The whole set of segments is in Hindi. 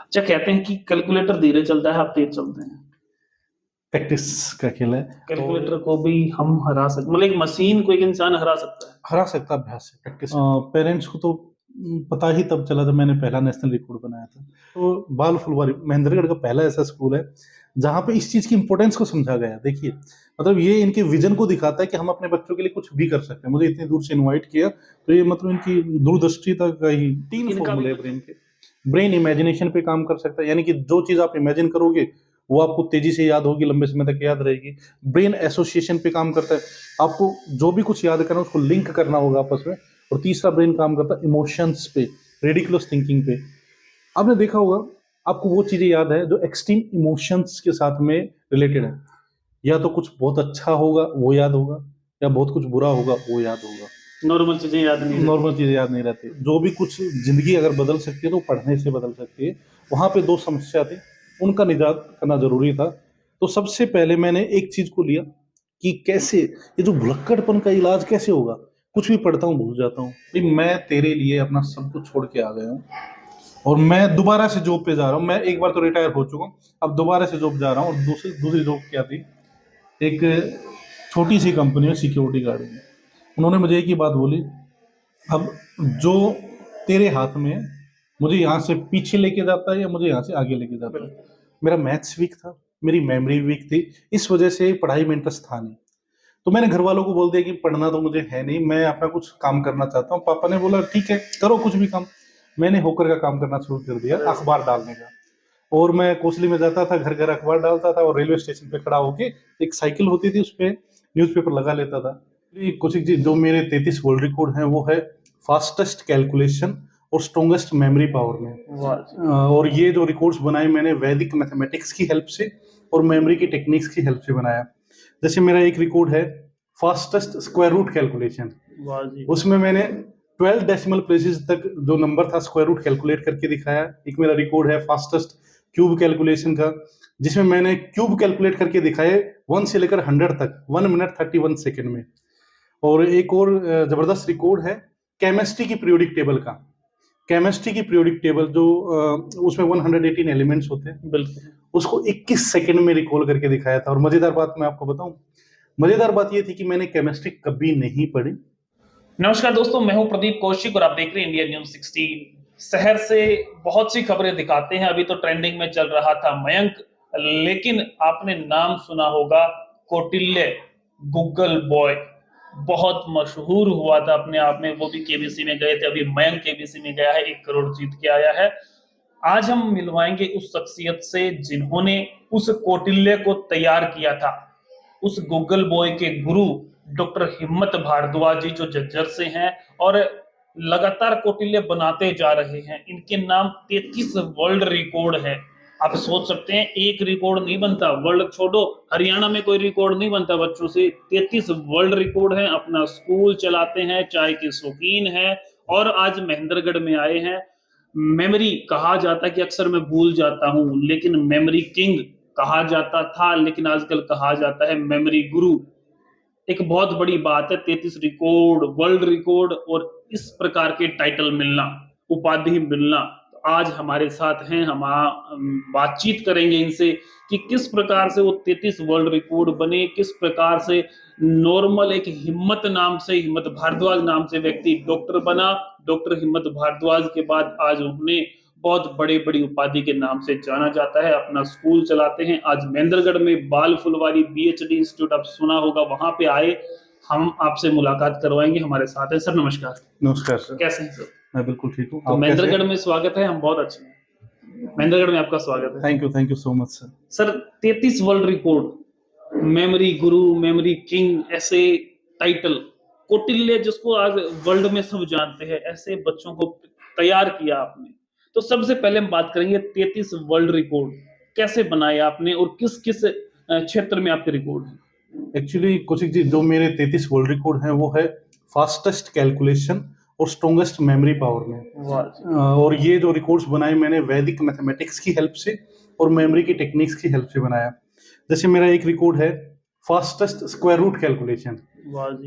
अच्छा, कहते हैं कि कैलकुलेटर धीरे चलता है, आप तेज चलते हैं। प्रैक्टिस का खेल है। कैलकुलेटर को भी हम हरा सकते, मतलब एक मशीन को एक इंसान हरा सकता है। हरा सकता अभ्यास से, प्रैक्टिस। पेरेंट्स को तो पता ही तब चला जब मैंने पहला नेशनल रिकॉर्ड बनाया था। तो बाल फुलवारी महेंद्रगढ़ का पहला ऐसा स्कूल है जहाँ पे इस चीज की इंपॉर्टेंस को समझा गया। देखिए, मतलब ये इनके विजन को दिखाता है कि हम अपने बच्चों के लिए कुछ भी कर सकते हैं। मुझे इतनी दूर से इनवाइट किया, तो ये मतलब इनकी दूरदृष्टि तक ही। 3 इनका फॉर्मूले भी है ब्रेन के। ब्रेन इमेजिनेशन पे काम कर सकता है, यानी कि जो चीज आप इमेजिन करोगे वो आपको तेजी से याद होगी, लंबे समय तक याद रहेगी। ब्रेन एसोसिएशन पे काम करता है, आपको जो भी कुछ याद करना है उसको लिंक करना होगा आपस में। और तीसरा ब्रेन काम करता है इमोशंस पे, रेडिकुलस थिंकिंग पे। आपने देखा होगा, आपको वो चीजें याद है जो एक्सट्रीम इमोशंस के साथ में रिलेटेड है। या तो कुछ बहुत अच्छा होगा वो याद होगा, या बहुत कुछ बुरा होगा वो याद होगा। नॉर्मल चीजें याद नहीं रहती। नॉर्मल चीजें याद नहीं रहती। जो भी कुछ जिंदगी अगर बदल सकती है तो पढ़ने से बदल सकती है। वहां पे 2 समस्या थी, उनका निजात करना जरूरी था। तो सबसे पहले मैंने एक चीज को लिया कि कैसे ये जो भुलक्कड़पन का इलाज कैसे होगा। कुछ भी पढ़ता हूँ भूल जाता हूँ भाई, मैं तेरे लिए अपना सब कुछ छोड़ के आ गया हूँ और मैं दोबारा से जॉब पे जा रहा हूँ। मैं एक बार तो रिटायर हो चुका हूँ, अब दोबारा से जॉब जा रहा हूँ। और दूसरी जॉब क्या थी, एक छोटी सी कंपनी में सिक्योरिटी गार्ड में। उन्होंने मुझे एक ही बात बोली, अब जो तेरे हाथ में है, मुझे यहाँ से पीछे लेके जाता है या मुझे यहाँ से आगे लेके जाता है। मेरा मैथ्स वीक था, मेरी मेमोरी वीक थी, इस वजह से पढ़ाई में इंटरेस्ट था नहीं। तो मैंने घर वालों को बोल दिया कि पढ़ना तो मुझे है नहीं, मैं अपना कुछ काम करना चाहता हूँ। पापा ने बोला ठीक है करो कुछ भी काम। मैंने होकर का काम करना शुरू कर दिया, अखबार डालने का। और मैं कोसली में जाता था, घर घर अखबार डालता था, और रेलवे स्टेशन पे खड़ा होके एक साइकिल होती थी, उस पर न्यूज़पेपर लगा लेता था। कुछ जो मेरे 33 वर्ल्ड रिकॉर्ड हैं वो है फास्टेस्ट कैलकुलेशन और स्ट्रॉन्गेस्ट मेमोरी पावर में। और ये जो रिकॉर्ड्स बनाए मैंने वैदिक मैथमेटिक्स की हेल्प से और मेमोरी की टेक्निक्स की हेल्प से बनाया। जैसे मेरा एक रिकॉर्ड है फास्टेस्ट स्क्वायर रूट कैलकुलेशन, उसमें मैंने 12 डेसिमल प्लेसेस तक जो नंबर था स्क्वायर रूट कैलकुलेट करके दिखाया। एक मेरा रिकॉर्ड है फास्टेस्ट क्यूब कैलकुलेशन का, जिसमें मैंने क्यूब कैलकुलेट करके दिखाए 1 से लेकर 100 तक 1 मिनट 31 सेकेंड में। और एक और जबरदस्त रिकॉर्ड है केमिस्ट्री की पीरियोडिक टेबल का। केमिस्ट्री की पीरियोडिक टेबल जो उसमें 118 एलिमेंट्स होते हैं, बिल्कुल उसको 21 सेकंड में रिकॉल करके दिखाया था। और मजेदार बात मैं आपको बताऊं, मजेदार बात ये थी कि मैंने केमिस्ट्री कभी नहीं पढ़ी। नमस्कार दोस्तों, मैं हूं प्रदीप कौशिक और आप देख रहे हैं इंडिया न्यूज़ 16। शहर से बहुत सी खबरें दिखाते हैं। अभी तो ट्रेंडिंग में चल रहा था मयंक, लेकिन आपने नाम सुना होगा कौटिल्य, गूगल बॉय। बहुत मशहूर हुआ था अपने आप में, वो भी केबीसी में गए थे। अभी मयंक केबीसी में गया है, 1 करोड़ जीत के आया है। आज हम मिलवाएंगे उस शख्सियत से जिन्होंने उस कौटिल्य को तैयार किया था। उस गूगल बॉय के गुरु डॉक्टर हिम्मत भारद्वाज जी, जो झज्जर से हैं और लगातार कौटिल्य बनाते जा रहे हैं। इनके नाम 33 वर्ल्ड रिकॉर्ड है। आप सोच सकते हैं, एक रिकॉर्ड नहीं बनता, वर्ल्ड छोड़ो, हरियाणा में कोई रिकॉर्ड नहीं बनता बच्चों से। 33 वर्ल्ड रिकॉर्ड है। अपना स्कूल चलाते हैं, चाय के शौकीन है और आज महेंद्रगढ़ में आए हैं। मेमोरी कहा जाता है कि अक्सर मैं भूल जाता हूं, लेकिन मेमोरी किंग कहा जाता था, लेकिन आजकल कहा जाता है मेमोरी गुरु। एक बहुत बड़ी बात है, 33 रिकॉर्ड, वर्ल्ड रिकॉर्ड और इस प्रकार के टाइटल मिलना, उपाधि मिलना। तो आज हमारे साथ हैं, हम बातचीत करेंगे इनसे कि किस प्रकार से वो 33 वर्ल्ड रिकॉर्ड बने, किस प्रकार से नॉर्मल एक हिम्मत नाम से, हिम्मत भारद्वाज नाम से व्यक्ति डॉक्टर बना। डॉक्टर हिम्मत भारद्वाज के बाद आज उन्हें बहुत बड़ी बड़ी उपाधि के नाम से जाना जाता है। अपना स्कूल चलाते हैं। आज महेंद्रगढ़ में बाल फुलवारी बीएचडी इंस्टीट्यूट आप सुना होगा, वहां पे आए। हम आपसे मुलाकात करवाएंगे। हमारे साथ है सर। नमस्कार। नमस्कार सर। कैसे हैं सर? मैं बिल्कुल ठीक हूँ। तो महेंद्रगढ़ में स्वागत है, हम बहुत अच्छे हैं। महेंद्रगढ़ में आपका स्वागत है। Thank you so much sir. Sir, 33 world record, memory Guru, memory king, ऐसे टाइटल, कौटिल्य जिसको आज वर्ल्ड में सब जानते हैं, ऐसे बच्चों को तैयार किया आपने। तो सबसे पहले हम बात करेंगे 33 वर्ल्ड रिकॉर्ड कैसे बनाए आपने और किस किस क्षेत्र में आपके रिकॉर्ड हैं? एक्चुअली कौशिक जी, जो मेरे 33 वर्ल्ड रिकॉर्ड हैं वो है फास्टेस्ट कैलकुलेशन और स्ट्रॉन्गेस्ट मेमोरी पावर में। और ये जो रिकॉर्ड्स बनाए मैंने वैदिक मैथमेटिक्स की हेल्प से और मेमोरी की टेक्निक्स की हेल्प से बनाया। जैसे मेरा एक रिकॉर्ड है फास्टेस्ट स्क्वायर रूट कैलकुलेशन,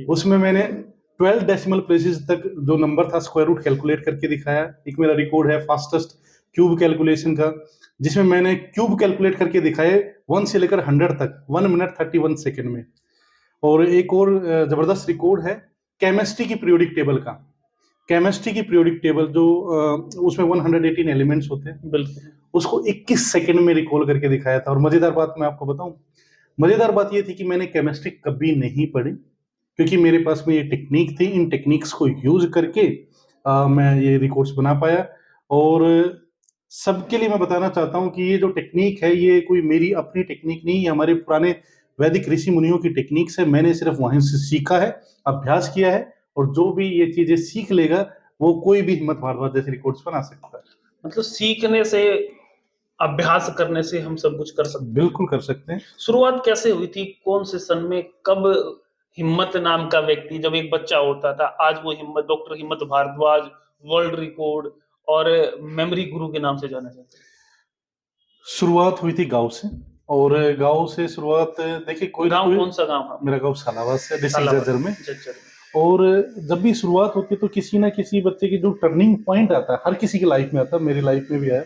उसमें मैंने 12 डेसिमल प्लेसेस तक जो नंबर था स्क्वायर रूट कैलकुलेट करके दिखाया। एक मेरा रिकॉर्ड है फास्टेस्ट क्यूब कैलकुलेशन का, जिसमें मैंने क्यूब कैलकुलेट करके दिखाए 1 से लेकर 100 तक 1 मिनट 31 सेकंड में। और एक और जबरदस्त रिकॉर्ड है केमिस्ट्री की पीरियोडिक टेबल का। केमिस्ट्री की पीरियोडिक टेबल जो उसमें 118 एलिमेंट्स होते हैं, बिल्कुल। उसको 21 सेकंड में रिकॉल करके दिखाया था। और मजेदार बात मैं आपको बताऊं, मजेदार बात ये थी कि मैंने केमिस्ट्री कभी नहीं पढ़ी, क्योंकि मेरे पास में ये टेक्निक थी। इन टेक्निक्स को यूज करके मैं ये रिकॉर्ड्स बना पाया। और सबके लिए मैं बताना चाहता हूँ कि ये जो टेक्निक है, ये कोई मेरी अपनी टेक्निक नहीं है, हमारे पुराने वैदिक ऋषि मुनियों की टेक्निक्स है। मैंने सिर्फ वहीं से सीखा है, अभ्यास किया है, और जो भी ये चीजें सीख लेगा वो कोई भी हिम्मत भारद्वाज जैसे रिकॉर्ड्स बना सकता है। मतलब सीखने से, अभ्यास करने से हम सब कुछ कर सकते हैं। बिल्कुल कर सकते हैं। शुरुआत कैसे हुई थी, कौन से सन में, कब हिम्मत नाम का व्यक्ति जब एक बच्चा होता था, आज वो हिम्मत, डॉक्टर हिम्मत भारद्वाज, वर्ल्ड रिकॉर्ड और मेमोरी गुरु के नाम से जाना जाता है? शुरुआत हुई थी गांव से, और गांव से शुरुआत देखिए कोई गांव कौन सा गांव है? मेरा गांव सालावाद से, डिस्ट्रिक्ट सालावाद, जर्जर में। जज्जर में। और जब भी शुरुआत होती है तो किसी ना किसी बच्चे की जो टर्निंग पॉइंट आता है, हर किसी की लाइफ में आता है, मेरी लाइफ में भी आया।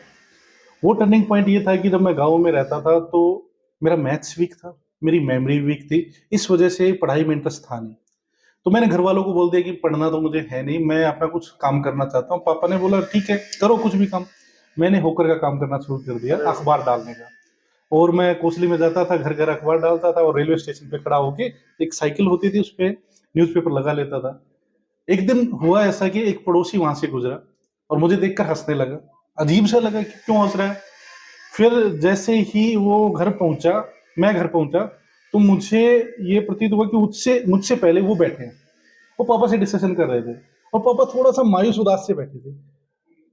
वो टर्निंग पॉइंट ये था कि जब मैं गांव में रहता था तो मेरा मैथ्स वीक था, मेरी मेमोरी वीक थी, इस वजह से पढ़ाई में इंटरेस्ट था नहीं। तो मैंने घर वालों को बोल दिया कि पढ़ना तो मुझे है नहीं, मैं अपना कुछ काम करना चाहता हूँ। पापा ने बोला ठीक है करो कुछ भी काम। मैंने होकर का काम करना शुरू कर दिया, अखबार डालने का। और मैं कोसली में जाता था, घर घर अखबार डालता था, और रेलवे स्टेशन पे खड़ा होके एक साइकिल होती थी, उस पे न्यूज़पेपर लगा लेता था। एक दिन हुआ ऐसा कि एक पड़ोसी वहां से गुजरा और मुझे देखकर हंसने लगा। अजीब सा लगा कि क्यों हंस रहा है। फिर जैसे ही वो घर पहुंचा, मैं घर पहुंचा, तो मुझे ये प्रतीत हुआ कि मुझसे पहले वो बैठे हैं, वो पापा से डिस्कशन कर रहे थे, और पापा थोड़ा सा मायूस उदास से बैठे थे।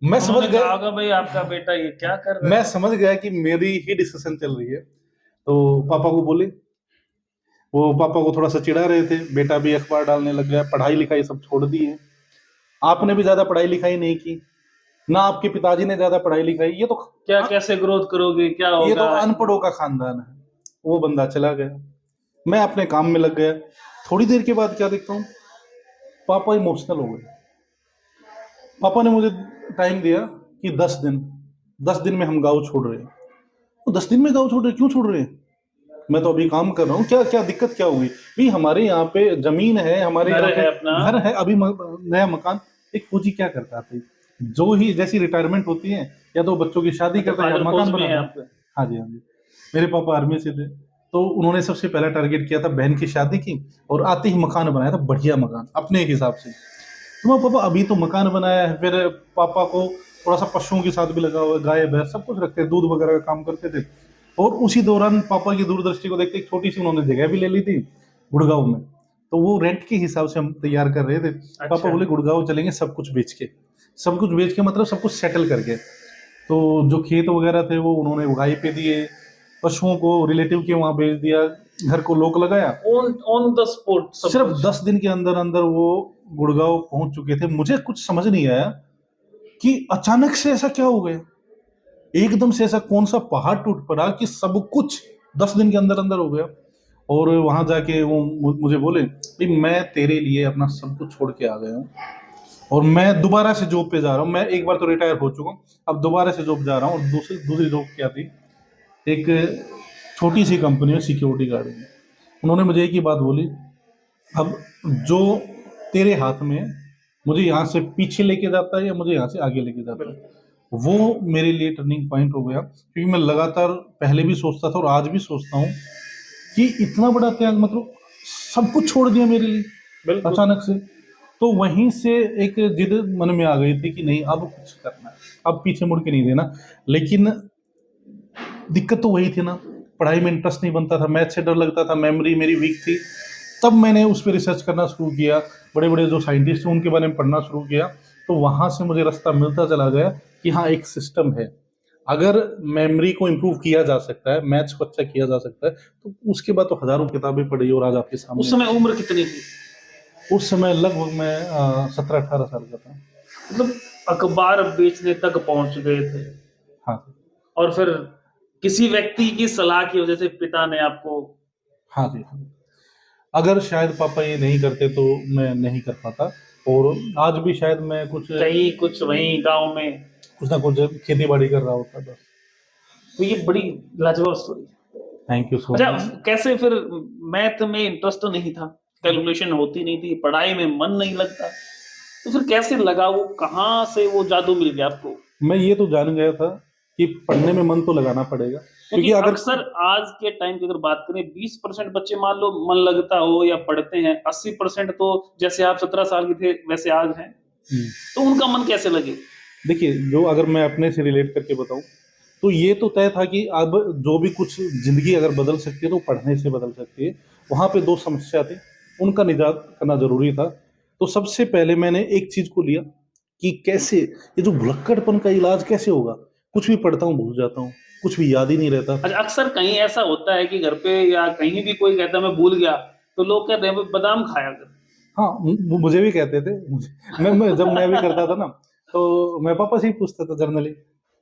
मैं समझ उन्होंने गया, कहा होगा भाई आपका बेटा ये क्या कर रहा मैं है? समझ गया कि मेरी ही डिस्कशन चल रही है। तो पापा को बोले, वो पापा को थोड़ा सा चिढ़ा रहे थे, बेटा भी अखबार डालने लग गया, पढ़ाई लिखाई सब छोड़ दी है, आपने भी ज्यादा पढ़ाई लिखाई नहीं की, ना आपके पिताजी ने ज्यादा पढ़ाई लिखाई, ये तो क्या कैसे ग्रोथ करोगे, क्या ये तो होगा? अनपढ़ों का खानदान है। वो बंदा चला गया, मैं अपने काम में लग गया। थोड़ी देर के बाद क्या देखता हूँ, पापा इमोशनल हो गए। पापा ने मुझे टाइम दिया कि 10 दिन में हम गाँव छोड़ रहे हैं। वो 10 दिन में गाँव छोड़ रहे, क्यों छोड़ रहे हैं? मैं तो अभी काम कर रहा हूँ, क्या क्या दिक्कत क्या हुई भाई? हमारे यहाँ पे जमीन है, हमारे घर यहाँ पे है अपना। घर है, अभी नया मकान। एक फौजी क्या करता है, जो ही जैसी रिटायरमेंट होती है, या तो बच्चों की शादी करता है या फादर मकान फौज में है बनाता है। आपके? हाँ जी, हाँ जी। मेरे पापा आर्मी से थे, तो उन्होंने सबसे पहला टारगेट किया था बहन की शादी की, और आते ही मकान बनाया था, बढ़िया मकान अपने हिसाब से। तो मैं पापा अभी तो मकान बनाया है, फिर पापा को थोड़ा सा पशुओं के साथ भी लगा हुआ है, गाय भैंस सब कुछ रखते, दूध वगैरह का काम करते थे। और उसी दौरान पापा की दूरदृष्टि को देखते एक छोटी सी उन्होंने जगह भी ले ली थी गुड़गांव में, तो वो रेंट के हिसाब से हम तैयार कर रहे थे। पापा बोले गुड़गांव चलेंगे सब कुछ बेच के, सब कुछ बेच के मतलब सब कुछ सेटल करके। तो जो खेत वगैरह थे वो उन्होंने उगाई पे दिए, पशुओं को रिलेटिव के वहां बेच दिया, घर को लोक लगाया। ऑन द स्पॉट सिर्फ 10 दिन के अंदर अंदर वो गुड़गांव पहुंच चुके थे। मुझे कुछ समझ नहीं आया कि अचानक से ऐसा क्या हो गया, एकदम से ऐसा कौन सा पहाड़ टूट पड़ा कि सब कुछ 10 दिन के अंदर अंदर हो गया। और वहां जाके वो मुझे बोले कि मैं तेरे लिए अपना सब कुछ छोड़ के आ गया हूँ, और मैं दोबारा से जॉब पे जा रहा हूँ। मैं एक बार तो रिटायर हो चुका हूँ, अब दोबारा से जॉब जा रहा हूँ। और दूसरी जॉब क्या थी, एक छोटी सी कंपनी में सिक्योरिटी गार्ड में। उन्होंने मुझे एक ही बात बोली, अब जो तेरे हाथ में, मुझे यहाँ से पीछे लेके जाता है या मुझे यहाँ से आगे लेके जाता है। वो मेरे लिए टर्निंग पॉइंट हो गया, क्योंकि मैं लगातार पहले भी सोचता था और आज भी सोचता हूँ कि इतना बड़ा त्याग, मतलब सब कुछ छोड़ दिया मेरे लिए अचानक से। तो वहीं से एक जिद मन में आ गई थी कि नहीं अब कुछ करना है, अब पीछे मुड़ के नहीं देना। लेकिन दिक्कत तो वही थी ना, पढ़ाई में इंटरेस्ट नहीं बनता था, मैथ से डर लगता था, मेमोरी मेरी वीक थी। तब मैंने उस पर रिसर्च करना शुरू किया, बड़े बड़े जो साइंटिस्ट हैं उनके बारे में पढ़ना शुरू किया। तो वहाँ से मुझे रास्ता मिलता चला गया कि हाँ एक सिस्टम है, अगर मेमोरी को इम्प्रूव किया जा सकता है, मैथ्स को अच्छा किया जा सकता है, तो उसके बाद तो हजारों किताबें पढ़ी और आज आपके सामने। उस समय उम्र कितनी थी? उस समय लगभग मैं 17-18 साल का था। मतलब अखबार बेचने तक पहुंच गए थे? हाँ और फिर किसी व्यक्ति की सलाह की वजह से पिता ने आपको? हाँ जी, हाँ। अगर शायद पापा ये नहीं करते तो मैं नहीं कर पाता, और आज भी शायद मैं कुछ कहीं कुछ वहीं गांव में कुछ ना कुछ खेती बाड़ी कर रहा होता बस। तो ये बड़ी लाजवाब स्टोरी। थैंक यू सो अच्छा, मच। कैसे फिर मैथ में इंटरेस्ट तो नहीं था, कैलकुलेशन होती नहीं थी, पढ़ाई में मन नहीं लगता, तो फिर कैसे लगा, वो कहाँ से वो जादू मिल गया आपको? मैं ये तो जान गया था कि पढ़ने में मन तो लगाना पड़ेगा, क्योंकि क्योंकि अगर अक्सर आज के टाइम की अगर बात करें 20% बच्चे मान लो मन लगता हो या पढ़ते हैं, 80% तो जैसे आप 17 साल के थे वैसे आज हैं, तो उनका मन कैसे लगे? देखिए, जो अगर मैं अपने से रिलेट करके बताऊं, तो ये तो तय था कि अब जो भी कुछ जिंदगी अगर बदल सकती है तो पढ़ने से बदल सकती है। वहां पे दो समस्या थी, उनका निजात करना जरूरी था। तो सबसे पहले मैंने एक चीज को लिया कि कैसे ये जो भुलक्कड़पन का इलाज कैसे होगा। कुछ भी पढ़ता हूँ भूल जाता हूँ, कुछ भी याद ही नहीं रहता। अच्छा, अक्सर कहीं ऐसा होता है कि घर पे या कहीं भी कोई कहता है मैं भूल गया, तो लोग कहते हैं बादाम खाया कर। हाँ, मुझे भी कहते थे। जब मैं भी करता था ना, तो मैं पापा से ही पूछता था जनरली,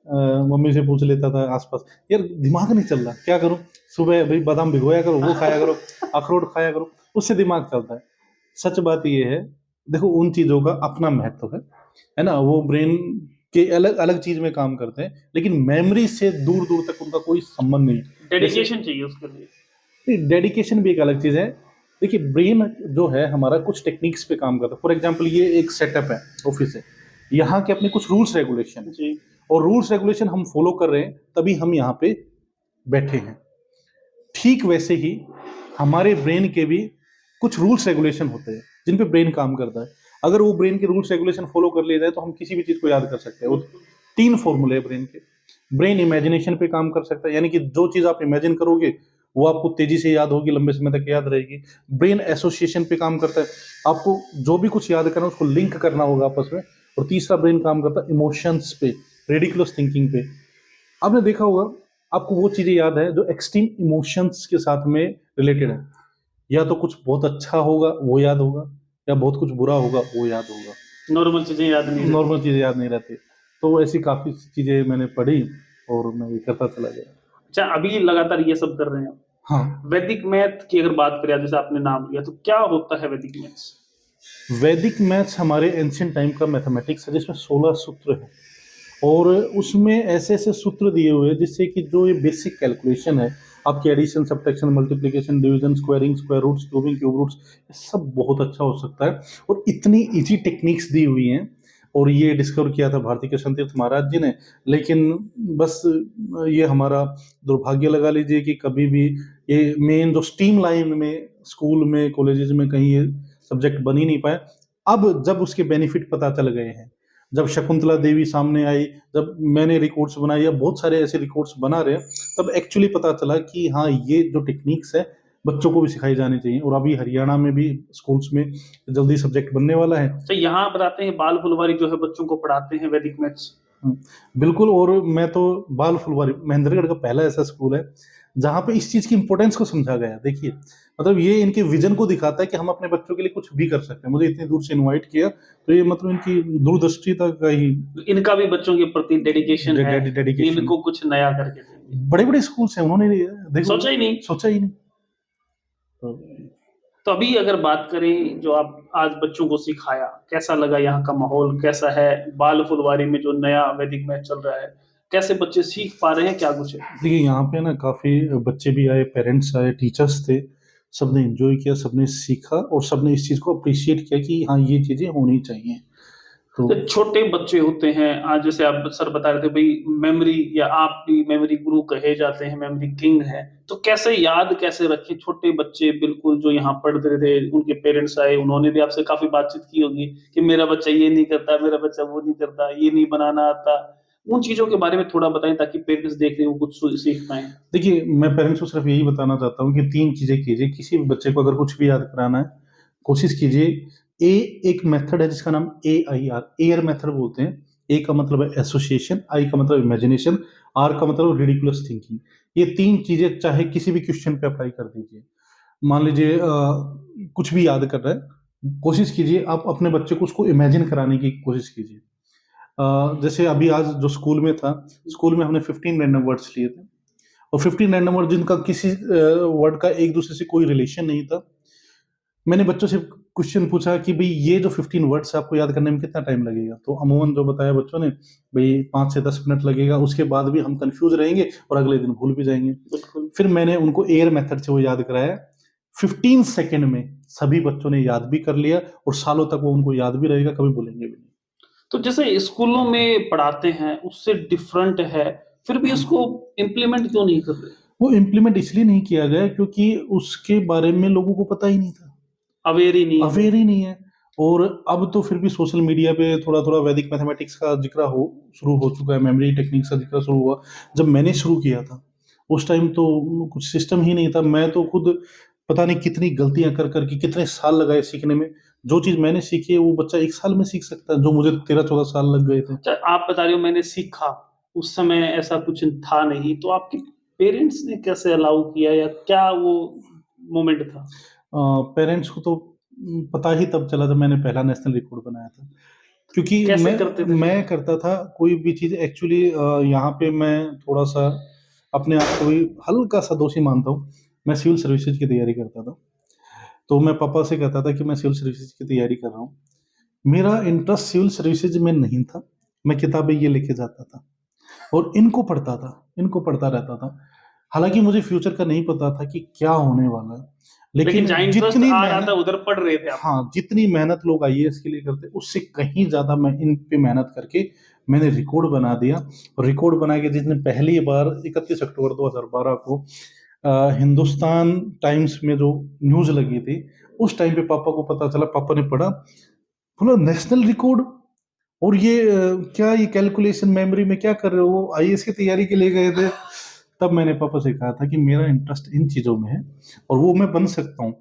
मम्मी से पूछ लेता था आसपास, यार दिमाग नहीं चल रहा, क्या करूं? सुबह भाई बादाम भिगोया करो, वो खाया करो, अखरोट खाया करो, उससे दिमाग चलता है। सच बात ये है, देखो उन चीजों का अपना महत्व है ना, वो ब्रेन के अलग अलग चीज में काम करते हैं, लेकिन मेमोरी से दूर दूर तक उनका कोई संबंध नहीं। डेडिकेशन चाहिए उसके लिए। डेडिकेशन भी एक अलग चीज है। देखिए, ब्रेन जो है हमारा कुछ टेक्निक्स पे काम करता है। फॉर एग्जांपल, ये एक सेटअप है, ऑफिस है, यहाँ के अपने कुछ रूल्स रेगुलेशन जी। और रूल्स रेगुलेशन हम फॉलो कर रहे हैं, तभी हम यहाँ पे बैठे हैं। ठीक वैसे ही हमारे ब्रेन के भी कुछ रूल्स रेगुलेशन होते हैं जिन पे ब्रेन काम करता है। अगर वो ब्रेन के रूल्स रेगुलेशन फॉलो कर लिए जाए तो हम किसी भी चीज को याद कर सकते हैं। वो 3 फॉर्मूले ब्रेन के। ब्रेन इमेजिनेशन पे काम कर सकता है, यानी कि जो चीज आप इमेजिन करोगे वो आपको तेजी से याद होगी, लंबे समय तक याद रहेगी। ब्रेन एसोसिएशन पे काम करता है, आपको जो भी कुछ याद करना है उसको लिंक करना होगा आपस में। और तीसरा ब्रेन काम करता है इमोशंस पे, रेडिकुलस थिंकिंग पे। आपने देखा होगा, आपको वो चीजें याद है जो एक्सट्रीम इमोशंस के साथ में रिलेटेड है। या तो कुछ बहुत अच्छा होगा वो याद होगा, या बहुत कुछ बुरा होगा वो याद होगा। नॉर्मल चीजें याद नहीं रहती। नॉर्मल चीजें याद नहीं रहती। तो ऐसी काफी चीजें मैंने पढ़ी और मैं ये करता चला गया। अच्छा, अभी लगातार ये सब कर रहे हैं आप। हाँ, वैदिक मैथ की अगर बात करें, जैसे आपने नाम लिया, तो क्या होता है वैदिक मैथ्स? वैदिक मैथ्स हमारे एंशिएंट टाइम का मैथमेटिक्स है जिसमें 16 सूत्र है। और उसमें ऐसे ऐसे सूत्र दिए हुए हैं जिससे कि जो ये बेसिक कैलकुलेशन है, आपकी addition, subtraction, multiplication, division, squaring, square roots, cubing, cube roots, ये सब बहुत अच्छा हो सकता है। और इतनी इजी टेक्निक्स दी हुई हैं। और ये डिस्कवर किया था भारती कृष्ण तीर्थ महाराज जी ने। लेकिन बस ये हमारा दुर्भाग्य लगा लीजिए कि कभी भी ये मेन जो स्ट्रीम लाइन में स्कूल में कॉलेजेस में कहीं ये सब्जेक्ट बन ही नहीं पाए। अब जब उसके बेनिफिट पता चल गए हैं, जब शकुंतला देवी सामने आई, जब मैंने रिकॉर्ड्स बनाए या बहुत सारे ऐसे रिकॉर्ड्स बना रहे हैं, तब एक्चुअली पता चला कि हाँ, ये जो टेक्निक्स है बच्चों को भी सिखाई जानी चाहिए। और अभी हरियाणा में भी स्कूल्स में जल्दी सब्जेक्ट बनने वाला है। तो यहाँ बताते हैं बाल फुलवारी जो है बच्चों को पढ़ाते हैं वैदिक मैथ्स। बिल्कुल। और मैं तो बाल फुलवारी महेंद्रगढ़ का पहला ऐसा स्कूल है जहाँ पे इस चीज की इंपॉर्टेंस को समझा गया। देखिए, मतलब ये इनके विजन को दिखाता है कि हम अपने बच्चों के लिए कुछ भी कर सकते हैं। मुझे इतनी दूर से इनवाइट किया, तो ये मतलब इनकी दूरदृष्टि तक का ही। इनका भी बच्चों के प्रति डेडिकेशन है, डेडिकेशन। इनको कुछ नया करके देंगे। बड़े बड़े स्कूल्स हैं, उन्होंने देखो सोचा ही नहीं। सोचा ही नहीं। तो अभी अगर बात करें, जो आप आज बच्चों को सिखाया, कैसा लगा? यहाँ का माहौल कैसा है? बाल फुलवारी में जो नया वैदिक मैथ चल रहा है, कैसे बच्चे सीख पा रहे हैं, क्या कुछ है? देखिए, यहाँ पे ना काफी बच्चे भी आए, पेरेंट्स आए, टीचर्स थे, सबने एंजॉय किया, सबने सीखा और सबने इस चीज को अप्रिशिएट किया कि हाँ, ये चीजें होनी चाहिए। तो छोटे बच्चे होते हैं, आज जैसे आप सर बता रहे थे भाई, मेमोरी, या आप भी मेमोरी गुरु कहे जाते हैं, मेमोरी किंग है, तो कैसे याद कैसे रखें? छोटे बच्चे बिल्कुल जो यहाँ पढ़ रहे थे, उनके पेरेंट्स आए, उन्होंने भी आपसे काफी बातचीत की होगी कि मेरा बच्चा ये नहीं करता, मेरा बच्चा वो नहीं करता, ये नहीं बनाना आता। उन चीजों के बारे में थोड़ा बताएं ताकि पेरेंट्स देख रहे हो कुछ सीख पाए। देखिए, मैं पेरेंट्स को सिर्फ यही बताना चाहता हूँ कि 3 चीजें कीजिए। किसी भी बच्चे को अगर कुछ भी याद कराना है, कोशिश कीजिए। एक मेथड है जिसका नाम AIR, एयर मेथड बोलते हैं। ए का मतलब है एसोसिएशन, आई का मतलब इमेजिनेशन, आर का मतलब रिडिकुलस थिंकिंग। ये 3 चीजें चाहे किसी भी क्वेश्चन पे अप्लाई कर दीजिए। मान लीजिए कुछ भी याद कर रहा है, कोशिश कीजिए आप अपने बच्चे को उसको इमेजिन कराने की कोशिश कीजिए। जैसे अभी आज जो स्कूल में था, स्कूल में हमने 15 रैंडम वर्ड्स लिए थे। और 15 रैंडम वर्ड जिनका किसी वर्ड का एक दूसरे से कोई रिलेशन नहीं था। मैंने बच्चों से क्वेश्चन पूछा कि भाई ये जो 15 वर्ड्स आपको याद करने में कितना टाइम लगेगा, तो अमूमन जो बताया बच्चों ने, भाई 5 से 10 मिनट लगेगा, उसके बाद भी हम कंफ्यूज रहेंगे और अगले दिन भूल भी जाएंगे। बिल्कुल। फिर मैंने उनको एयर मेथड से वो याद कराया, 15 सेकंड में सभी बच्चों ने याद भी कर लिया और सालों तक वो उनको याद भी रहेगा, कभी भूलेंगे भी नहीं। तो जैसे स्कूलों में पढ़ाते हैं उससे डिफरेंट है, फिर भी उसको इम्प्लीमेंट क्यों नहीं कर रहे? वो इम्प्लीमेंट इसलिए नहीं किया गया क्योंकि उसके बारे में लोगों को पता ही नहीं था, अवेयर ही नहीं है। अवेयर ही नहीं है। और अब तो फिर भी सोशल मीडिया पे थोड़ा-थोड़ा वैदिक मैथमेटिक्स का ज़िक्र शुरू हो चुका है, मेमोरी टेक्निक्स का ज़िक्र शुरू हुआ। जब मैंने शुरू किया था, उस टाइम तो कुछ सिस्टम ही नहीं था। मैं तो खुद पता नहीं कितनी गलतियाँ कर के कितने साल लगाए सीखने में। जो चीज़ मैंने सीखी है, वो बच्चा 1 साल में सीख सकता है, जो मुझे 13-14 साल लग गए थे। अच्छा, आप बता रहे हो मैंने सीखा, उस समय ऐसा कुछ था नहीं, तो आपके पेरेंट्स ने कैसे अलाउ किया या क्या वो मोमेंट था? पेरेंट्स को तो पता ही तब चला जब मैंने पहला नेशनल रिकॉर्ड बनाया था। क्योंकि कैसे करते थे फिर? मैं करता था कोई भी चीज़ एक्चुअली, यहाँ पे मैं थोड़ा-सा अपने आप को भी हल्का-सा दोषी मानता हूँ। मैं सिविल सर्विसेज़ की तैयारी करता था। तो मैं पापा से कहता था कि मैं सिविल सर्विसेज़ की तैयारी कर रहा हूँ। मेरा इंटरेस्ट सिविल सर्विसेज़ में नहीं था। मैं किताबें ये लेके जाता था और इनको पढ़ता रहता था। हालाँकि मुझे फ्यूचर का नहीं पता था कि क्या होने वाला है। लेकिन लेकिन जहाँ इंटरेस्ट जितनी आ रहा था मेहनत उधर पढ़ रहे थे आप। हाँ, जितनी मेहनत लोग आईएएस के लिए करते हैं, उससे कहीं ज़्यादा मैं इन पे मेहनत करके मैंने रिकॉर्ड बना दिया। और रिकॉर्ड बना के जिसने पहली बार 31 अक्टूबर 2012 को हिंदुस्तान टाइम्स में जो न्यूज़ लगी थी, उस टाइम पे पापा को पता चला, पापा ने पढ़ा, बोला नेशनल रिकॉर्ड। और ये क्या ये कैलकुलेशन मेमोरी में क्या कर रहे हो? आईएएस की तैयारी के लिए गए थे। तब मैंने पापा से कहा था कि मेरा इंटरेस्ट इन चीज़ों में है और वो मैं बन सकता हूँ।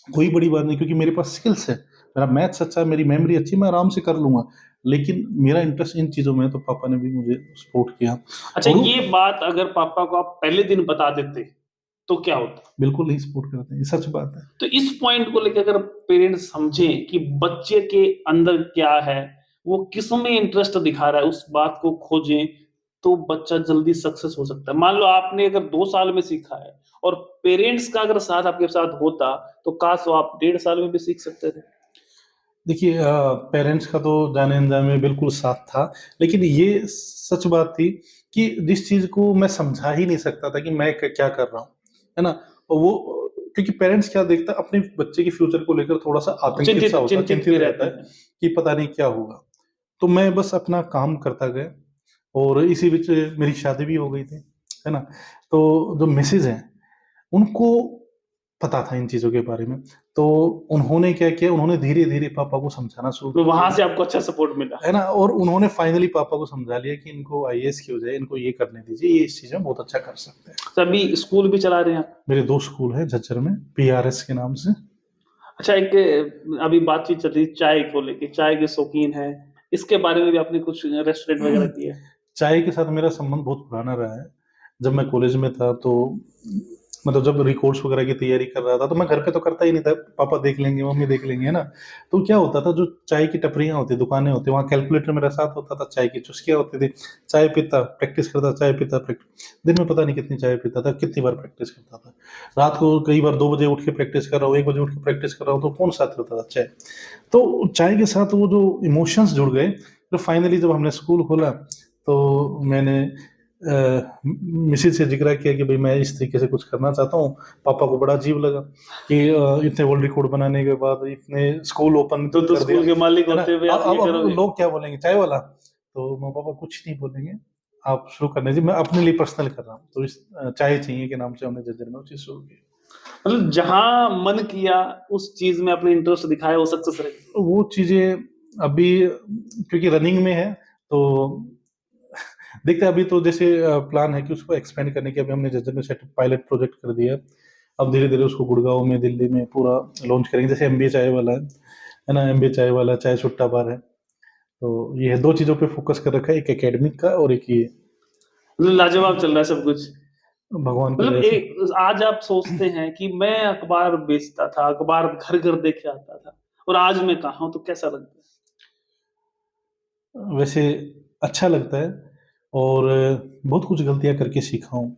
कोई बड़ी बात नहीं, क्योंकि मेरे पास स्किल्स है। मेरा मैथ्स अच्छा है, मेरी मेमोरी अच्छी है, मैं आराम से कर लूँगा। लेकिन मेरा इंटरेस्ट इन चीज़ों में है, तो पापा ने भी मुझे सपोर्ट किया। अच्छा, और ये बात अगर पापा को आप पहले दिन बता देते, तो क्या होता? बिल्कुल नहीं सपोर्ट करते हैं, ये सच बात है। तो इस पॉइंट को लेके अगर पेरेंट्स समझें कि बच्चे के अंदर क्या है, वो किसमें इंटरेस्ट दिखा रहा है, उस बात को खोजें, तो बच्चा जल्दी सक्सेस हो सकता है। मान लो आपने अगर 2 साल में सीखा है और पेरेंट्स का अगर साथ आपके साथ होता, तो काश वो आप 1.5 साल में भी सीख सकते थे। देखिए, पेरेंट्स का तो जाने-अनजाने में बिल्कुल साथ था, लेकिन ये सच बात थी कि जिस चीज़ को मैं समझा ही नहीं सकता था कि मैं क क्या कर रहा हूँ, है ना? और वो क्योंकि पेरेंट्स क्या देखता है, अपने बच्चे के फ्यूचर को लेकर थोड़ा-सा आतंकित सा होता है, चिंतित भी चिंतित रहते रहता है हैं। कि पता नहीं क्या होगा। तो मैं बस अपना काम करता गया और इसी बीच मेरी शादी भी हो गई थी, है ना? तो जो मिसेज़ हैं, उनको पता था इन चीज़ों के बारे में। तो उन्होंने क्या किया, उन्होंने धीरे-धीरे पापा को समझाना शुरू तो कर वहाँ दिया, से आपको अच्छा सपोर्ट मिला। है ना? और उन्होंने फाइनली पापा को समझा लिया कि इनको आईएएस की हो जाए, इनको ये करने दीजिए, ये इस चीज़ में बहुत अच्छा कर सकते हैं। तभी स्कूल भी चला रहे हैं आप। मेरे 2 स्कूल हैं झज्जर में, पीआरएस के नाम से। अच्छा, एक अभी बातचीत चल रही है चाय को लेके, चाय के शौकीन हैं, इसके बारे में भी आपने कुछ रेस्टोरेंट वगैरह किए हैं? चाय के साथ मेरा संबंध बहुत पुराना रहा है। जब मैं कॉलेज में था तो मतलब जब रिकॉर्ड्स वगैरह की तैयारी कर रहा था, तो मैं घर पे तो करता ही नहीं था, पापा देख लेंगे, मम्मी देख लेंगे, है ना? तो क्या होता था, जो चाय की टपरियाँ होती, दुकानें होती, वहाँ कैलकुलेटर मेरा साथ होता था, चाय की चुस्कियाँ होती थी, चाय पीता, प्रैक्टिस करता, चाय पीता, दिन में पता नहीं कितनी चाय पीता था, कितनी बार प्रैक्टिस करता था। रात को कई बार 2 बजे उठ के प्रैक्टिस कर रहा हूँ, 1 बजे उठ के प्रैक्टिस कर रहा हूँ, तो कौन साथ होता था? चाय। तो चाय के साथ वो जो इमोशंस जुड़ गए, तो फाइनली जब हमने स्कूल खोला, तो मैंने मिसेज़ से ज़िक्र किया कि भई मैं इस तरीके से कुछ करना चाहता हूँ। पापा को बड़ा अजीब लगा कि इतने वर्ल्ड रिकॉर्ड बनाने के बाद इतने स्कूल ओपन तो कर दिया, स्कूल के मालिक है ना? होते हुए आप ये अब करोगे? लोग क्या बोलेंगे, चाय वाला? तो मैं, पापा कुछ नहीं बोलेंगे, आप शुरू करने दीजिए, मैं अपने लिए पर्सनल कर रहा हूँ। तो इस चाय चाहिए के नाम से हमने झज्जर में वो चीज़ शुरू की। मतलब जहाँ मन किया उस चीज़ में अपने इंटरेस्ट दिखाया, वो सक्सेस रही। तो वो चीज़ें अभी क्योंकि रनिंग में है, तो देखते हैं। अभी तो जैसे प्लान है कि उसको एक्सपेंड करने की, अभी हमने झज्जर में सेट पायलट प्रोजेक्ट कर दिया है। अब धीरे-धीरे उसको गुड़गाँव में, दिल्ली में पूरा लॉन्च करेंगे। जैसे एमबीए चाय वाला है ना? एमबीए चाय वाला, चाय सुट्टा बार है। तो ये 2 चीज़ों पे फ़ोकस कर रखा है, एक एकेडमिक का और एक ये, मतलब लाजवाब चल रहा है सब कुछ। भगवान की मतलब दया से। एक आज आप सोचते हैं कि मैं अखबार बेचता था, अखबार घर-घर देके आता था और आज मैं कहाँ हूँ, तो कैसा लगता है? वैसे अच्छा लगता है और बहुत कुछ गलतियाँ करके सीखा हूँ।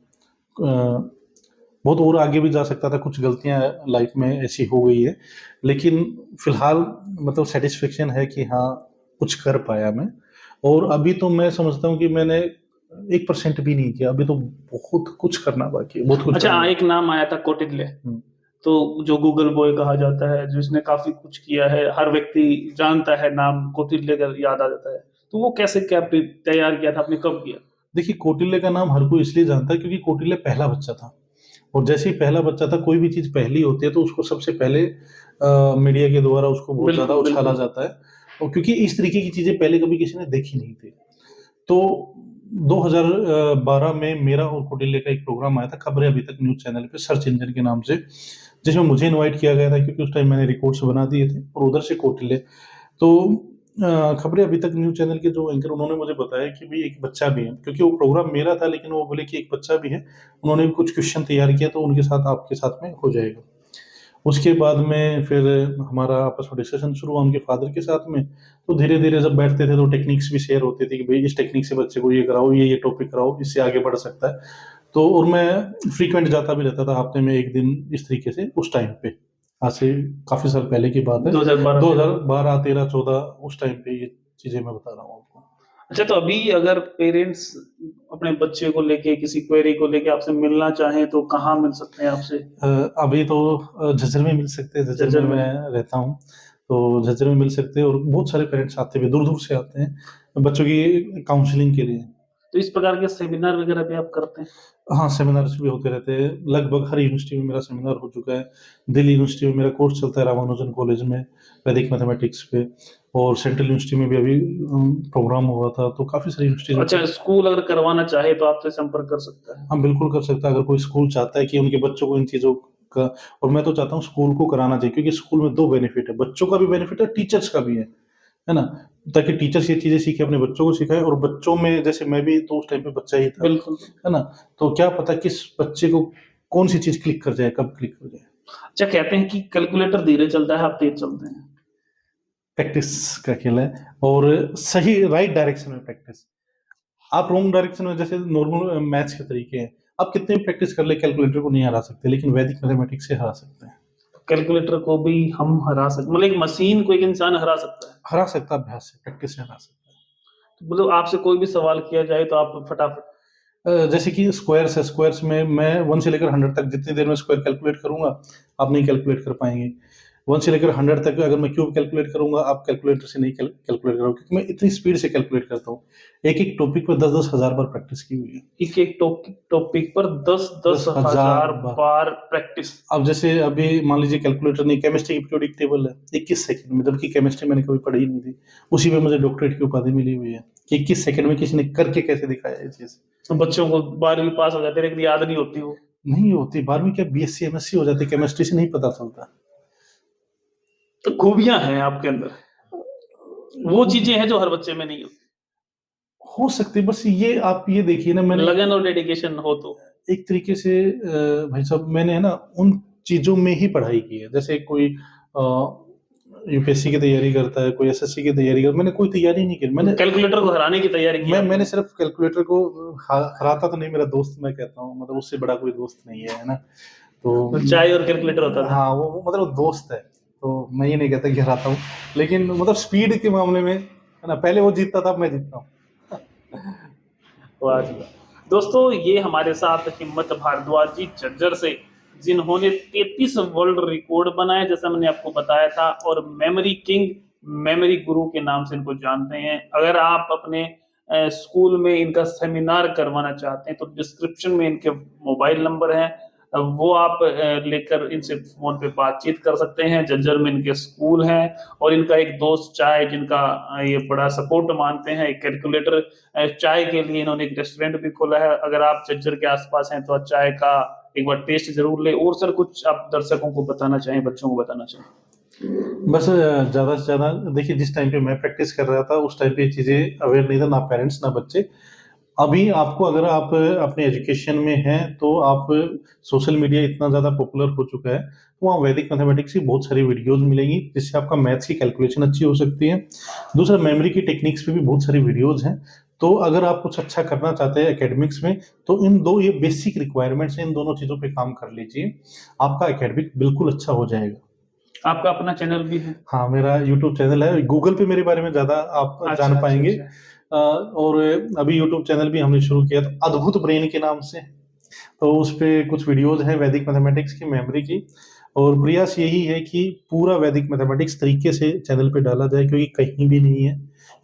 बहुत और आगे भी जा सकता था, कुछ गलतियां लाइफ में ऐसी हो गई है, लेकिन फिलहाल मतलब सेटिस्फेक्शन है कि हाँ कुछ कर पाया मैं। और अभी तो मैं समझता हूँ कि मैंने 1% भी नहीं किया, अभी तो बहुत कुछ करना बाकी है, बहुत कुछ अच्छा, करना एक नाम आया था कौटिल्य, है। तो जो गूगल बॉय कहा जाता है, जिसने काफी कुछ किया है, हर व्यक्ति जानता है नाम कौटिल्य का, याद आ जाता है। तो वो कैसे क्या तैयार किया था आपने, कब किया? देखिए, कौटिल्य का नाम हर कोई इसलिए जानता है क्योंकि कौटिल्य पहला बच्चा था, और जैसे ही पहला बच्चा था, कोई भी चीज पहली होती है तो उसको सबसे पहले मीडिया के द्वारा उसको बहुत ज्यादा बिल्कुल उछाला बिल्कुल। जाता है, और क्योंकि इस तरीके की चीजें पहले कभी किसी ने देखी नहीं थी। तो 2012 में मेरा और कौटिल्य का एक प्रोग्राम आया था, खबरें अभी तक न्यूज चैनल पे, सर्च इंजन के नाम से, जिसमें मुझे इनवाइट किया गया था क्योंकि उस टाइम मैंने रिकॉर्ड्स बना दिए थे, और उधर से कौटिल्य। तो खबरें अभी तक न्यूज चैनल के जो एंकर, उन्होंने मुझे बताया कि भाई एक बच्चा भी है, क्योंकि वो प्रोग्राम मेरा था लेकिन वो बोले कि एक बच्चा भी है, उन्होंने भी कुछ क्वेश्चन तैयार किया, तो उनके साथ आपके साथ में हो जाएगा। उसके बाद में फिर हमारा आपस में डिस्कशन शुरू हुआ उनके फादर के साथ में। तो धीरे धीरे जब बैठते थे तो टेक्निक्स भी शेयर होती थी कि भाई इस टेक्निक से बच्चे को ये कराओ, ये टॉपिक कराओ, इससे आगे बढ़ सकता है। तो और मैं फ्रीक्वेंट जाता भी रहता था, हफ्ते में एक दिन, इस तरीके से उस टाइम पे। आज से काफी साल पहले की बात है, 2012 से। 2012 13 14 उस टाइम पे ये चीजें मैं बता रहा हूँ आपको। अच्छा, तो अभी अगर पेरेंट्स अपने बच्चे को लेके, किसी क्वेरी को लेके आपसे मिलना चाहें तो कहाँ मिल सकते हैं आपसे? अभी तो झज्जर में मिल सकते हैं, झज्जर झज्जर में में। मैं रहता हूँ, तो झज्जर में मिल सकते हैं, और बहुत सारे पेरेंट्स आते हैं, दूर दूर से आते हैं बच्चों की काउंसलिंग के लिए। तो इस प्रकार के सेमिनार वगैरह भी आप करते हैं? हाँ, सेमिनार्स भी होते रहते हैं, लगभग हर यूनिवर्सिटी में मेरा सेमिनार हो चुका है। दिल्ली यूनिवर्सिटी में मेरा कोर्स चलता है, रामानुजन कॉलेज में, वैदिक मैथमेटिक्स पे, और सेंट्रल यूनिवर्सिटी में भी अभी प्रोग्राम हुआ था, तो काफ़ी सारी यूनिवर्सिटीज़ अच्छा, में। स्कूल अगर करवाना चाहे तो आपसे संपर्क कर सकता है? हाँ, बिल्कुल कर सकता है, अगर कोई स्कूल चाहता है कि उनके बच्चों को इन चीज़ों का, और मैं तो चाहता हूँ स्कूल को कराना चाहिए, क्योंकि स्कूल में 2 बेनिफिट है, बच्चों का भी बेनिफिट है, टीचर्स का भी है ना? ताकि टीचर्स ये चीज़ें सीखें, अपने बच्चों को सिखाएँ, और बच्चों में जैसे मैं भी तो उस टाइम पे बच्चा ही था, बिल्कुल। है ना? तो क्या पता किस बच्चे को कौन-सी चीज़ क्लिक कर जाए, कब क्लिक हो जाए। अच्छा, कहते हैं कि कैलकुलेटर धीरे चलता है, आप तेज चलते हैं। प्रैक्टिस का खेल है, और सही राइट डायरेक्शन में प्रैक्टिस। आप रॉन्ग डायरेक्शन में, जैसे नॉर्मल मैथ्स के तरीके हैं, आप कितने भी प्रैक्टिस कर ले कैलकुलेटर को नहीं हरा सकते, लेकिन वैदिक मैथमेटिक्स से हरा सकते हैं। कैलकुलेटर को भी हम हरा सकते, मतलब एक मशीन को एक इंसान हरा सकता है? हरा सकता है, अभ्यास से, प्रैक्टिस से हरा सकता है। तो मतलब आपसे कोई भी सवाल किया जाए तो आप फटाफट? जैसे कि स्क्वायर्स है, स्क्वायर्स में मैं 1 से लेकर 100 तक जितनी देर में स्क्वायर कैलकुलेट करूँगा, आप नहीं कैलकुलेट कर पाएँगे। 1 से लेकर 100 तक अगर मैं क्यूब कैलकुलेट करूँगा, आप कैलकुलेटर से नहीं कैलकुलेट करोगे, क्योंकि मैं इतनी स्पीड से कैलकुलेट करता हूँ। एक-एक टॉपिक पे 10-10 हज़ार बार प्रैक्टिस की हुई है। एक-एक टॉपिक पर 10-10 10,000 हज़ार बार। बार प्रैक्टिस। अब जैसे अभी मान लीजिए कैलकुलेटर नहीं, केमिस्ट्री की पीरियोडिक टेबल है 21 सेकंड में, जबकि केमिस्ट्री मैंने कभी पढ़ी ही नहीं थी। उसी में मुझे डॉक्टरेट की उपाधि मिली हुई है कि 21 सेकंड में किसी ने करके कैसे दिखाया ये चीज़। बच्चों को 12वीं पास हो जाते हैं लेकिन याद नहीं होती वो। नहीं होती, 12वीं क्या बीएससी, एमएससी हो जाती, केमिस्ट्री से नहीं पता चलता। तो खूबियाँ हैं आपके अंदर, वो चीज़ें हैं जो हर बच्चे में नहीं होती। हो सकती है, बस ये आप ये देखिए ना, मैंने लगन और डेडिकेशन हो तो। एक तरीके से भाई साहब, मैंने है ना उन चीज़ों में ही पढ़ाई की है। जैसे कोई यूपीएससी की तैयारी करता है, कोई एसएससी की तैयारी करता है, मैंने कोई तैयारी नहीं की। मैंने कैलकुलेटर को हराने की तैयारी की आपने? मैंने सिर्फ कैलकुलेटर को हराता तो नहीं, मेरा दोस्त मैं कहता हूँ, मतलब उससे बड़ा कोई दोस्त नहीं है ना? तो चाय और कैलकुलेटर होता था? हाँ, वो मतलब दोस्त है, तो मैं ये नहीं कहता कि हराता हूँ, लेकिन मतलब स्पीड के मामले में, है ना, पहले वो जीतता था, अब मैं जीतता हूँ। वाह जी वाह। दोस्तों, ये हमारे साथ हिम्मत भारद्वाज जी झज्जर से, जिन्होंने 33 वर्ल्ड रिकॉर्ड बनाए, जैसा मैंने आपको बताया था, और मेमोरी किंग, मेमोरी गुरु के नाम से इनको जानते हैं। अगर आप अपने स्कूल में इनका सेमिनार करवाना चाहते हैं तो डिस्क्रिप्शन में इनके मोबाइल नंबर है, वो आप लेकर इनसे फोन पे बातचीत कर सकते हैं। झज्जर में इनके स्कूल हैं, और इनका एक दोस्त चाय, जिनका ये बड़ा सपोर्ट मानते हैं, एक कैलकुलेटर चाय के लिए इन्होंने एक रेस्टोरेंट भी खोला है। अगर आप झज्जर के आसपास हैं तो चाय का एक बार टेस्ट जरूर ले। और सर, कुछ आप दर्शकों को बताना चाहें, बच्चों को बताना चाहें? बस ज़्यादा से ज़्यादा देखिए, जिस टाइम पे मैं प्रैक्टिस कर रहा था उस टाइम पे ये चीज़ें अवेयर नहीं था, ना पेरेंट्स ना बच्चे। अभी आपको, अगर आप अपने एजुकेशन में हैं तो आप, सोशल मीडिया इतना ज़्यादा पॉपुलर हो चुका है, तो वहाँ वैदिक मैथमेटिक्स की बहुत सारी वीडियोज़ मिलेंगी, जिससे आपका मैथ्स की कैलकुलेशन अच्छी हो सकती है। दूसरा, मेमोरी की टेक्निक्स पे भी बहुत सारी वीडियोज़ हैं, तो अगर आप कुछ अच्छा करना चाहते हैं एकेडमिक्स में, तो इन 2 ये बेसिक रिक्वायरमेंट्स हैं, इन दोनों चीज़ों पे काम कर लीजिए, आपका एकेडमिक बिल्कुल अच्छा हो जाएगा। आपका अपना चैनल भी है? हाँ, मेरा यूट्यूब चैनल है, गूगल पे मेरे बारे में ज़्यादा आप अच्छा, जान अच्छा, पाएँगे। अच्छा। और अभी यूट्यूब चैनल भी हमने शुरू किया था अद्भुत ब्रेन के नाम से, तो उसपे कुछ वीडियोज़ हैं वैदिक मैथमेटिक्स की, मेमोरी की, और प्रयास यही है कि पूरा वैदिक मैथमेटिक्स तरीके से चैनल पे डाला जाए, क्योंकि कहीं भी नहीं है,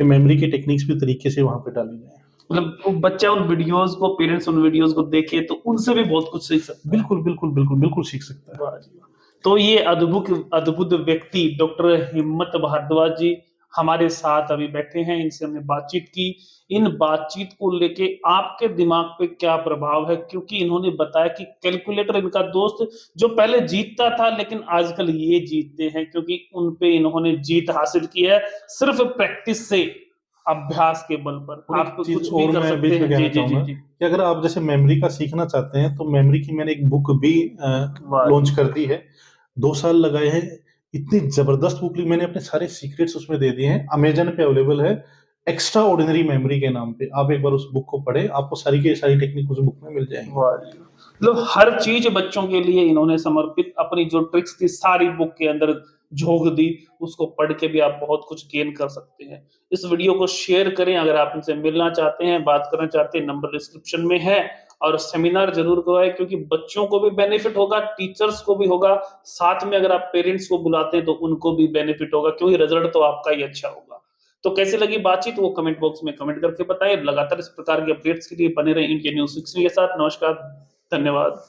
ये मेमोरी की टेक्निक्स भी तरीके से वहाँ पे डाली जाएँ। मतलब वो बच्चा उन वीडियोज़ को पेरेंट्स उन वीडियोज़ को देखे तो उनसे भी बहुत कुछ सीख सकता है। बिल्कुल, बिल्कुल, बिल्कुल, बिल्कुल सीख सकता है। वाह जी वाह! तो ये अद्भुत व्यक्ति डॉक्टर हिम्मत भारद्वाज जी हमारे साथ अभी बैठे हैं, इनसे हमने बातचीत की। इन बातचीत को लेके आपके दिमाग पे क्या प्रभाव है? क्योंकि इन्होंने बताया कि कैलकुलेटर इनका दोस्त जो पहले जीतता था लेकिन आजकल ये जीतते हैं क्योंकि उन पे इन्होंने जीत हासिल की है सिर्फ़ प्रैक्टिस से, अभ्यास के बल पर। और एक आप चीज़ कुछ भी और कर मैं सकते बीच में हैं। जी, कहना जी, जी, चाहूँगा जी। कि अगर आप जैसे मेमोरी का सीखना चाहते हैं, तो मेमोरी की मैंने एक बुक भी वाह लॉन्च जी! कर दी है। 2 साल लगाए हैं, इतनी ज़बरदस्त बुक ली, मैंने अपने सारे सीक्रेट्स उसमें दे दिए हैं। अमेज़न पे अवेलेबल है, एक्स्ट्रा ऑर्डिनरी मेमोरी के नाम पे। आप एक बार उस बुक को पढ़ें, आपको सारी की सारी टेक्निक उस बुक में मिल जाएँगी। वाह जी! मतलब हर चीज़ बच्चों के लिए इन्होंने समर्पित अपनी जो ट्रिक्स थी सारी बुक के अंदर झोंक दी, उसको पढ़ के भी आप बहुत कुछ गेन कर सकते हैं। इस वीडियो को शेयर करें, अगर आप इनसे मिलना चाहते हैं, बात करना चाहते हैं, नंबर डिस्क्रिप्शन में है और सेमिनार ज़रूर करवाएँ क्योंकि बच्चों को भी बेनिफिट होगा, टीचर्स को भी होगा, साथ में अगर आप पेरेंट्स को बुलाते हैं तो उनको भी बेनिफिट होगा क्योंकि रिज़ल्ट तो आपका ही अच्छा होगा। तो कैसी लगी बातचीत वो कमेंट बॉक्स में कमेंट करके बताएँ। लगातार इस प्रकार के अपडेट्स के लिए बने रहें इंडियन न्यूज़ 16 के साथ। नमस्कार, धन्यवाद।